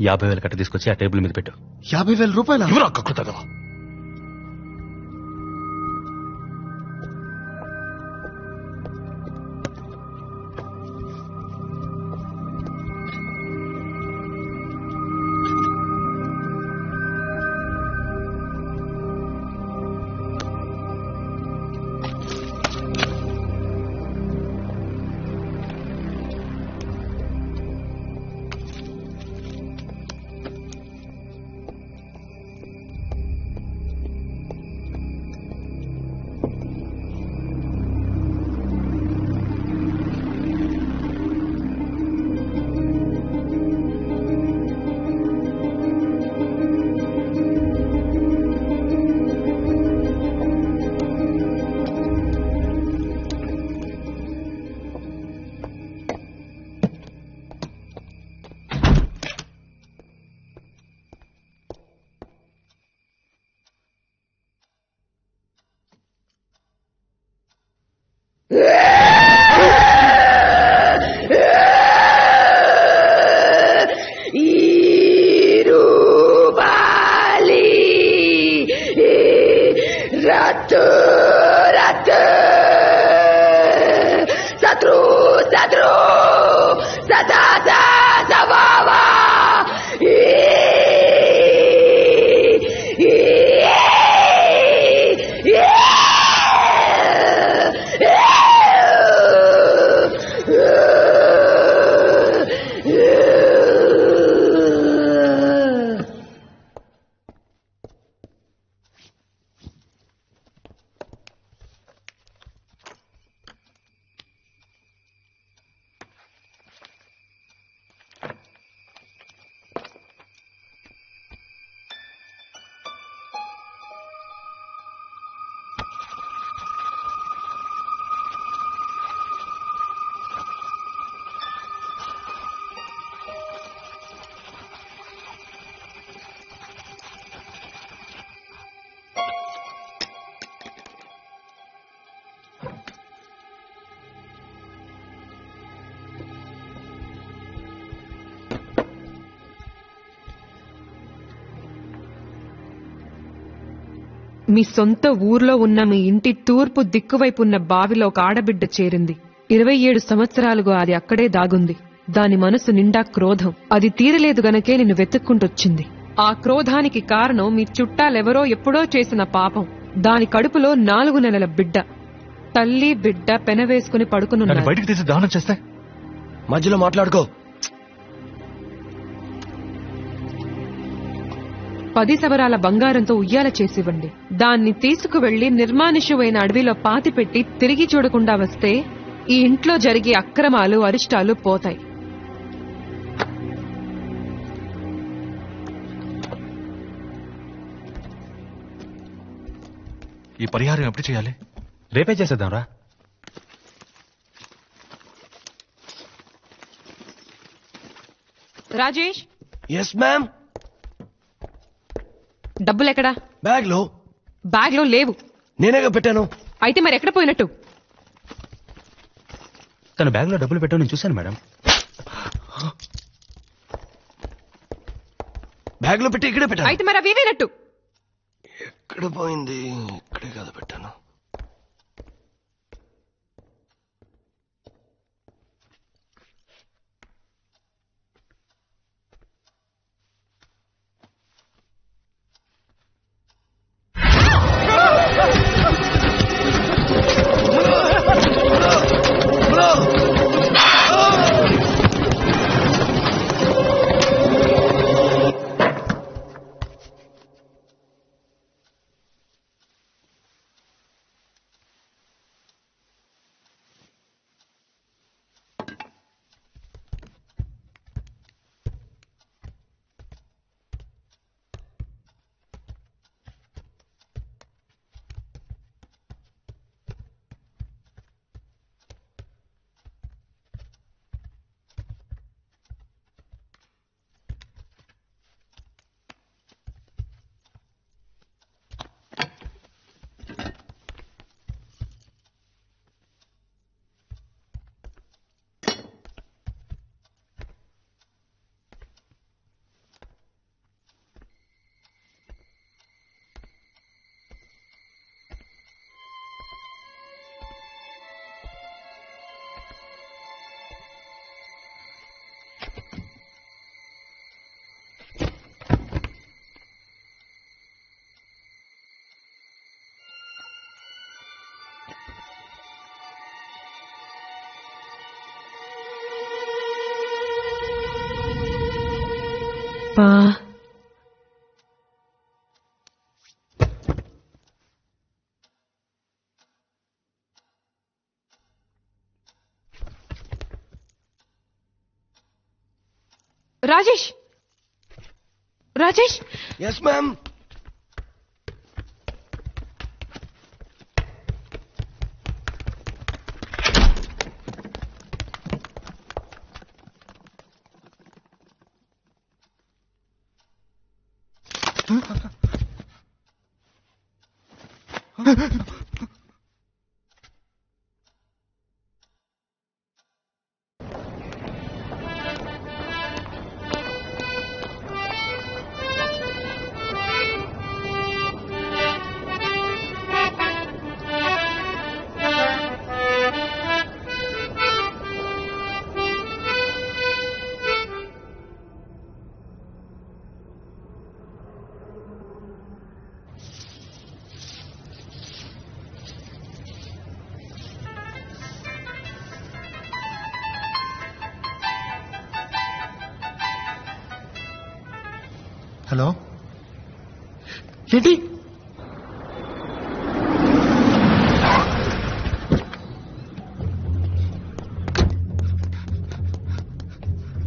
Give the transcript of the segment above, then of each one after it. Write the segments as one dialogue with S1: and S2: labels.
S1: 50,000 కట్ట తీసుకొచ్చి ఆ టేబుల్ మీద పెట్టు.
S2: 50,000 రూపాయలు?
S1: ఎవరు కక్కుతుందా?
S3: మీ సొంత ఊర్లో ఉన్న మీ ఇంటి తూర్పు దిక్కువైపు ఉన్న బావిలో ఒక ఆడబిడ్డ చేరింది. 27 సంవత్సరాలుగా అది అక్కడే దాగుంది. దాని మనసు నిండా క్రోధం. అది తీరలేదు గనకే నిన్ను వెతుక్కుంటొచ్చింది. ఆ క్రోధానికి కారణం మీ చుట్టాలెవరో ఎప్పుడో చేసిన పాపం. దాని కడుపులో 4 నెలల బిడ్డ. తల్లి బిడ్డ పెనవేసుకుని పడుకునున్నారు.
S1: బయటికి తీసి దహనం చేస్తే
S2: మధ్యలో మాట్లాడుకో.
S3: 10 సవరాల బంగారంతో ఉయ్యాల చేసివ్వండి. దాన్ని తీసుకువెళ్లి నిర్మానుష్యమైన అడవిలో పాతిపెట్టి తిరిగి చూడకుండా వస్తే ఈ ఇంట్లో జరిగే అక్రమాలు అరిష్టాలు పోతాయి.
S1: ఈ పరిహారం ఎప్పుడు చేయాలి? రేపే చేసేద్దాం రా.
S3: రాజేష్.
S2: Yes ma'am.
S3: డబ్బులెక్కడా?
S2: బ్యాగ్ లో.
S3: బ్యాగ్ లో లేవు.
S2: నేనేగా పెట్టాను.
S3: అయితే మరి ఎక్కడ పోయినట్టు?
S1: తన బ్యాగ్ లో డబ్బులు పెట్టావు, నేను చూశాను మేడం.
S2: బ్యాగ్ లో పెట్టి ఇక్కడే పెట్టాను.
S3: అయితే మరి అవి ఏమైనట్టు?
S2: ఎక్కడ పోయింది? ఇక్కడే కదా పెట్టాను.
S3: Deva. Rajesh, Rajesh,
S2: yes ma'am.
S4: Hello, ఏంటి?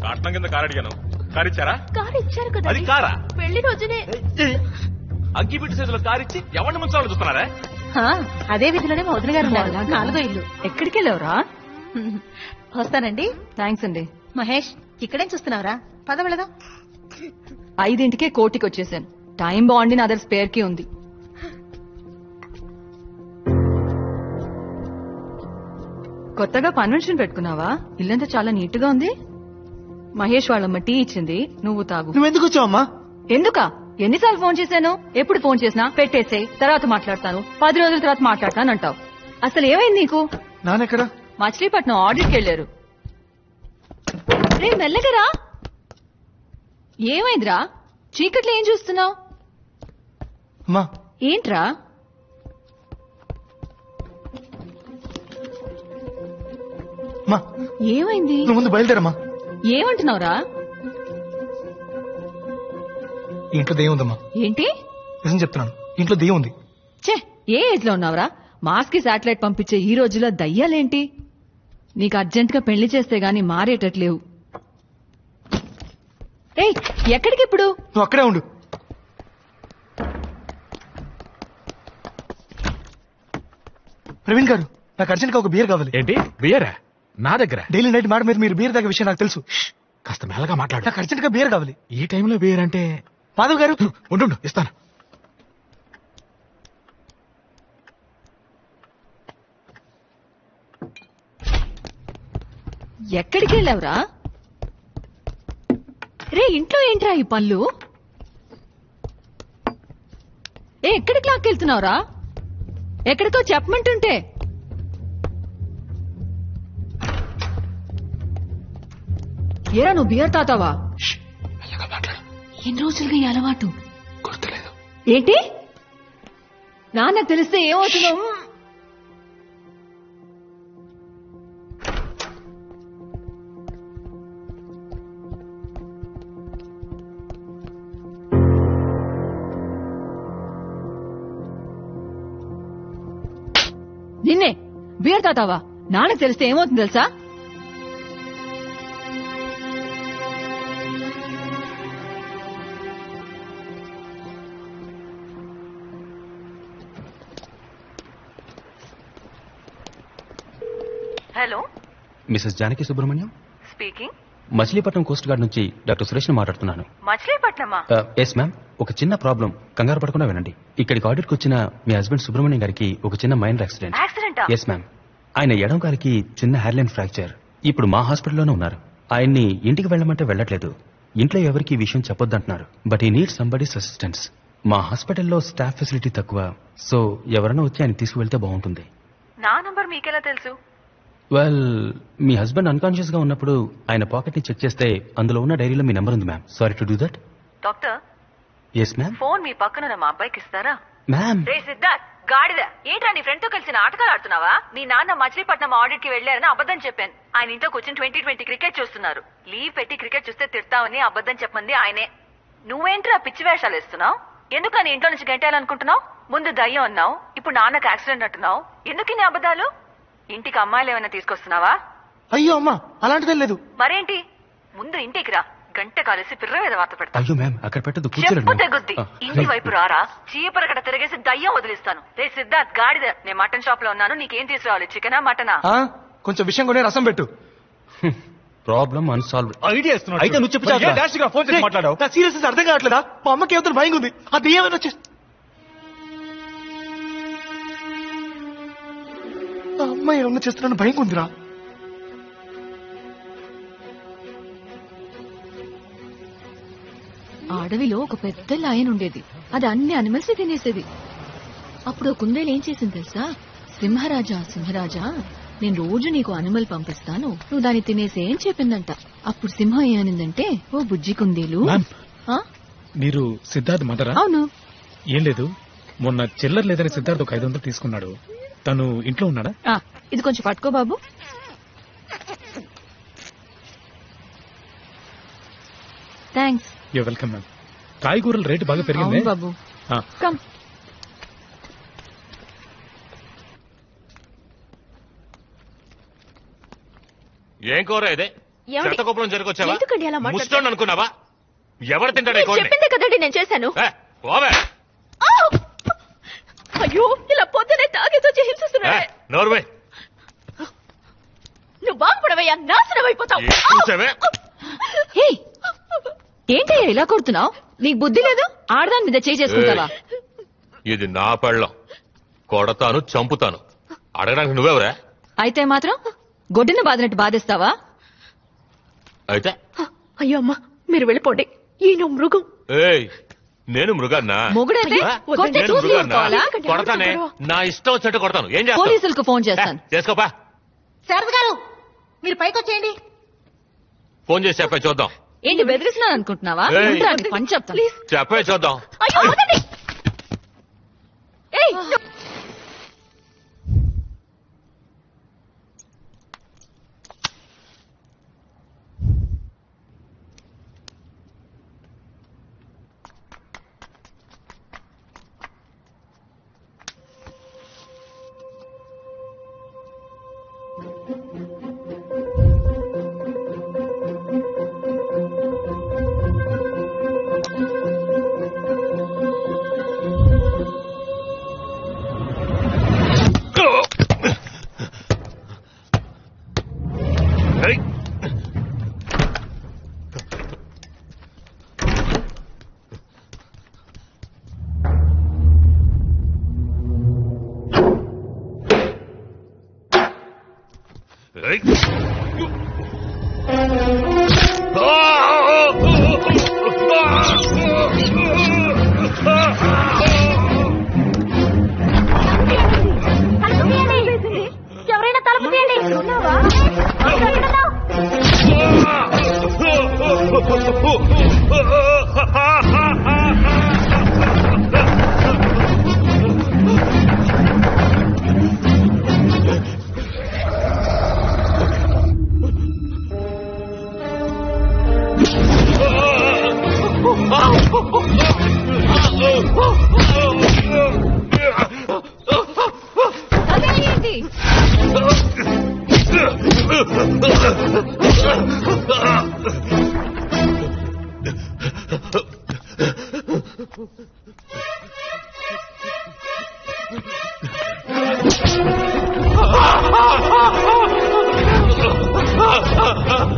S1: కాటనం కింద కారు అడిగాను. కారు ఇచ్చారా?
S5: కారు ఇచ్చారు కదా,
S1: అది కారా?
S5: పెళ్లి రోజునే
S1: అగ్గిపెట్టి చేతిలో కారు ఇచ్చి ఎవరిని ముంచాలని చూస్తున్నారా?
S5: అదే విధిలోనే మా వదిన గారు ఉన్నారు. 4వ ఇల్లు.
S3: ఎక్కడికి వెళ్ళావురా?
S5: వస్తానండి.
S3: థ్యాంక్స్ అండి.
S5: మహేష్, ఇక్కడేం చూస్తున్నావురా? పద వెళదాం.
S3: 5ంటికే కోటికి వచ్చేసాను. టైం బాగుండి నా దగ్గర స్పేర్ కి ఉంది. కొత్తగా కన్వెన్షన్ పెట్టుకున్నావా? ఇల్లంతా చాలా నీట్ గా ఉంది. మహేష్ వాళ్ళమ్మ టీ ఇచ్చింది, నువ్వు తాగు.
S4: నువ్వెందుకు వచ్చావమ్మా?
S3: ఎందుకా? ఎన్నిసార్లు ఫోన్ చేశాను? ఎప్పుడు ఫోన్ చేసినా పెట్టేసే, తర్వాత మాట్లాడతాను, 10 రోజుల తర్వాత మాట్లాడతాను అంటావు. అసలు ఏమైంది నీకు?
S4: నాన్నెక్కడా?
S3: మచిలీపట్నం ఆడిట్కి వెళ్ళారు. రే మెల్లగరా. ఏమైందిరా? చీకట్లో ఏం చూస్తున్నావు?
S4: అమ్మా,
S3: ఏంట్రా?
S4: అమ్మా,
S3: ఏమైంది?
S4: నువ్వు ముందు బయలుదేరమ్మా.
S3: ఏమంటున్నావురా?
S4: ఇంట్లో దెయ్యం ఉందమ్మా.
S3: ఏంటి?
S4: నిజం చెప్తున్నాను, ఇంట్లో దెయ్యం ఉంది.
S3: ఛే, ఏ ఏజ్ లో ఉన్నావురా? మాస్కి శాటిలైట్ పంపించే ఈ రోజుల్లో దయ్యాలేంటి? నీకు అర్జెంట్ గా పెళ్లి చేస్తే గాని మారేటట్లేవు. ఏయ్, ఎక్కడికి ఇప్పుడు?
S4: నువ్వు అక్కడే ఉండు. ప్రవీణ్ గారు, నాకు అర్జెంట్ గా ఒక బియర్ కావాలి.
S1: ఏంటి బియరా? నా దగ్గర
S4: డైలీ నైట్ మాట మీరు బియర్ తాగే విషయం నాకు తెలుసు.
S1: కాస్త మెల్లగా మాట్లాడు.
S4: నాకు అర్జెంట్ గా బియర్ కావాలి.
S1: ఈ టైంలో బియర్ అంటే?
S4: మాధవ్ గారు,
S1: ఉండు ఇస్తాను.
S3: ఎక్కడికి వెళ్ళావురా? రే, ఇంట్లో ఏంట్రా ఈ పళ్ళు? ఎక్కడికి లాక్కెళ్తున్నావురా? ఎక్కడికో చెప్పమంటుంటే. ఏరా, నువ్వు బియర్ తాతావా?
S1: మెల్లగా మాట్లాడు.
S3: ఎన్ని రోజులుగా ఈ అలవాటు?
S1: గుర్తులేదు.
S3: ఏంటి? నాన్నకు తెలిస్తే ఏమవుతుందో? నిన్నే బియర్ తాతావా? నాన్నకు తెలిస్తే ఏమవుతుంది తెలుసా? Hello,
S1: Mrs Janaki Subrahmanyam
S3: speaking.
S1: Machilipatnam coast guard నుంచి డాక్టర్ సురేష్ ని మాట్లాడుతున్నాను.
S3: మచిలీపట్నమా?
S1: Yes ma'am. ఒక చిన్న ప్రాబ్లం, కంగారు పడకుండా వినండి. ఇక్కడికి ఆడిట్కి వచ్చిన మీ హస్బెండ్ సుబ్రహ్మణ్యం గారికి ఒక చిన్న మైనర్ యాక్సిడెంట్.
S3: యాక్సిడెంటా?
S1: Yes ma'am. ఆయన ఎడం గారికి చిన్న హెయిర్లైన్ ఫ్రాక్చర్. ఇప్పుడు మా హాస్పిటల్లోనే ఉన్నారు. ఆయన్ని ఇంటికి వెళ్ళమంటే వెళ్ళట్లేదు. ఇంట్లో ఎవరికి ఈ విషయం చెప్పొద్దంటున్నారు. బట్ ఈ నీడ్ సంబడీస్ అసిస్టెన్స్. మా హాస్పిటల్లో స్టాఫ్ ఫెసిలిటీ తక్కువ, సో ఎవరైనా వచ్చి ఆయన తీసుకువెళ్తే బాగుంటుంది.
S3: నా నంబర్ మీకెలా తెలుసు?
S1: వెల్, మీ హస్బెండ్ అన్కాన్షియస్ గా ఉన్నప్పుడు ఆయన పాకెట్ ని చెక్ చేస్తే అందులో ఉన్న డైరీలో మీ నెంబర్ ఉంది ma'am. Sorry to do that.
S3: Doctor,
S1: yes ma'am.
S3: Phone మీ పక్కన మా అబ్బాయికి ఇస్తారా?
S1: మ్యామ్.
S3: రే సిద్ధార్థ్, గాడిద, ఏంట్రా నీ ఫ్రెండ్ తో కలిసి నాటకాలు ఆడుతున్నావా? మీ నాన్న మచిలీపట్నం ఆడిట్ కి వెళ్లారని అబద్ధం చెప్పాను. ఆయన ఇంట్లో కూర్చొని 2020 క్రికెట్ చూస్తున్నారు. లీవ్ పెట్టి క్రికెట్ చూస్తే తిడతావని అబద్ధం చెప్పమంది ఆయనే.
S6: నువ్వేంట్రా పిచ్చి వేషాలు వేస్తున్నావు? ఎందుకని ఇంట్లో నుంచి గంటేయాలనుకుంటున్నావు? ముందు దయ్యం అన్నావు, ఇప్పుడు నాన్నకు యాక్సిడెంట్ అంటున్నావు. ఎందుకు ఇన్ని అబద్ధాలు? ఇంటికి అమ్మాయిలు ఏమైనా తీసుకొస్తున్నావా?
S4: అయ్యో అమ్మా, అలాంటిదేం లేదు.
S6: మరేంటి? ముందు ఇంటికి రా, గంట కాలేసి పిర్ర మీద వార్త పెడతా.
S1: అయ్యో మ్యామ్, అక్కడ పెట్టదు,
S6: చెప్పు తెగుద్ది. ఇంటి వైపు రారా, చీపరకట తిరిగేసి దయ్యం వదిలిస్తాను. రే సిద్ధార్థ్ గాడిద, నేను మటన్ షాప్ లో ఉన్నాను, నీకేం తీసుకురావాలి? చికెనా మటనా?
S4: కొంచెం విషయం కొనే రసం పెట్టు.
S1: Problem unsolved.
S4: ఐడియా
S1: అయితే నువ్వు చెప్పు చాలు.
S4: ఫోన్ చేసి మాట్లాడావు. నా సీరియస్ అర్థం కావట్లేదా? మా అమ్మకి ఏదో భయం ఉంది. ఆ దెయ్యమైనా వచ్చేసి ఆ అమ్మాయి ఏమన్నా చేస్తున్నా భయం ఉందిరా.
S7: అడవిలో ఒక పెద్ద లయన్ ఉండేది. అది అన్ని అనిమల్స్ తినేసేది. అప్పుడు కుందేలు ఏం చేసింది తెలుసా? సింహరాజా సింహరాజా, నేను రోజు నీకు అనిమల్ పంపిస్తాను, నువ్వు దాన్ని తినేసే అని చెప్పిందంట. అప్పుడు సింహం ఏమనిందంటే, ఓ బుజ్జి కుందేలు.
S8: మీరు సిద్ధార్థ్ మదరా?
S7: అవును.
S8: ఏం లేదు, మొన్న చిల్లర లేదని సిద్ధార్థ్ ఒక 500 తీసుకున్నాడు. తను ఇంట్లో ఉన్నాడా?
S7: ఇది కొంచెం పట్టుకో బాబు. థ్యాంక్స్.
S8: You welcome ma'am. కాయగూరల రేటు బాగా పెరిగింది
S7: బాబు. కమ్.
S9: ఏం కూర ఇదే? చెత్తకుప్పలం జరిగొచ్చావా?
S7: ఎందుకండి అలా మాట్లాడుతున్నారు?
S9: ముస్టోన్ అనుకున్నావా? ఎవరు తింటాడు?
S7: చెప్పిందే కదండి నేను చేశాను. అయ్యో, ఇలా పొద్దునే తాగేతో హింసిస్తున్నాడే.
S9: నోర్వే,
S7: నువ్వు బాగుపడవయ్యా, నాశనం అయిపోతావు. ఏంటయ్యా ఇలా కొడుతున్నావు? నీకు బుద్ధి లేదు? ఆడదాని మీద చేసుకుంటావా?
S9: ఇది నా పెళ్ళం, కొడతాను, చంపుతాను. అడగడానికి నువ్వెవరా?
S7: అయితే మాత్రం గొడ్డున బాదినట్టు బాధేస్తావా?
S9: అయితే
S7: అయ్యో అమ్మా, మీరు వెళ్ళిపోండి. ఈయన మృగం.
S9: ఏయ్, నేను మృగాన్నా?
S7: మొగుడైతే
S9: నేను మృగాన్నా? కొడతానే, నా ఇష్టం వచ్చినట్టు కొడతాను. ఏం చేస్తావు?
S7: పోలీసులకు ఫోన్ చేస్తాను.
S9: చేసుకోపా.
S5: శారద గారు, మీరు పైకి వచ్చేయండి.
S9: ఫోన్ చేసి చెప్పే చూద్దాం.
S7: ఏంటి బెదిరిస్తున్నాను అనుకుంటున్నావా? పని చెప్తాను.
S9: చెప్పే చూద్దాం.
S5: ఎవరైనా తలుపు తీయండి.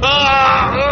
S9: Ah!